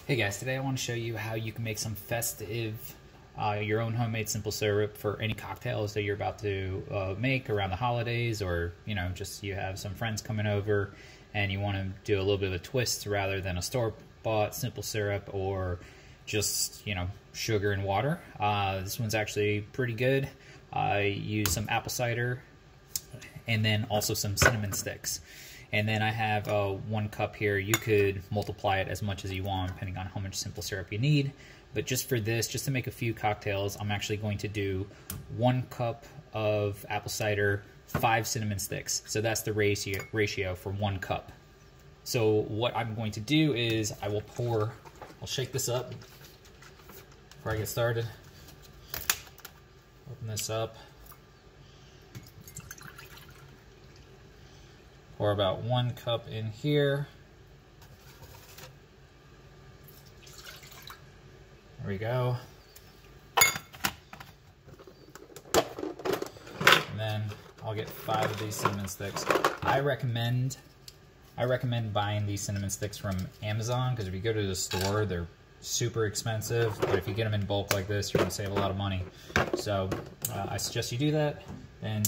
Hey guys, today I want to show you how you can make some festive, your own homemade simple syrup for any cocktails that you're about to make around the holidays, or just you have some friends coming over and you want to do a little bit of a twist rather than a store-bought simple syrup or just sugar and water. This one's actually pretty good. I use some apple cider and then also some cinnamon sticks. And then I have 1 cup here. You could multiply it as much as you want depending on how much simple syrup you need. But just for this, just to make a few cocktails, I'm actually going to do 1 cup of apple cider, 5 cinnamon sticks. So that's the ratio for 1 cup. So what I'm going to do is I'll shake this up before I get started. Open this up. Pour about 1 cup in here. There we go. And then I'll get 5 of these cinnamon sticks. I recommend buying these cinnamon sticks from Amazon, because if you go to the store, they're super expensive. But if you get them in bulk like this, you're going to save a lot of money. So I suggest you do that. Then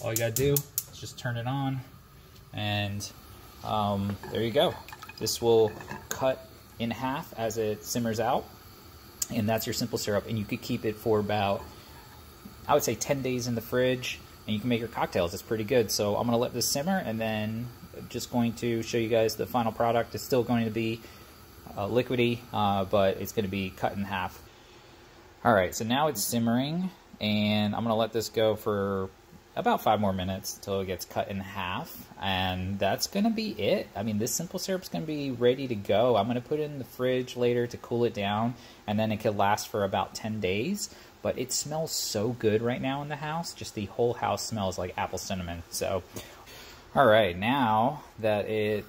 all you got to do is just turn it on. And there you go. This will cut in half as it simmers out, and that's your simple syrup. And you could keep it for about, I would say, 10 days in the fridge, and you can make your cocktails. It's pretty good. So I'm gonna let this simmer, and then just going to show you guys the final product. It's still going to be liquidy, but it's going to be cut in half. All right, so now it's simmering, and I'm gonna let this go for about 5 more minutes until it gets cut in half, and that's gonna be it. I mean, this simple syrup's gonna be ready to go. I'm gonna put it in the fridge later to cool it down, and then it could last for about 10 days. But it smells so good right now in the house. Just the whole house smells like apple cinnamon. So, all right, now that it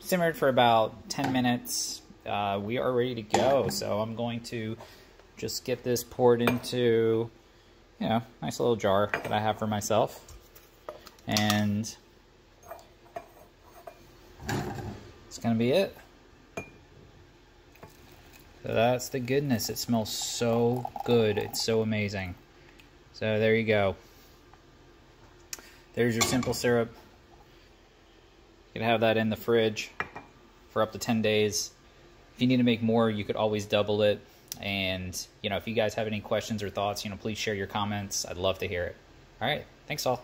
simmered for about 10 minutes, we are ready to go. So I'm going to just get this poured into nice little jar that I have for myself. And it's gonna be it. So that's the goodness. It smells so good. It's so amazing. So there you go. There's your simple syrup. You can have that in the fridge for up to 10 days. If you need to make more, you could always double it. And, if you guys have any questions or thoughts, please share your comments. I'd love to hear it. All right. Thanks all.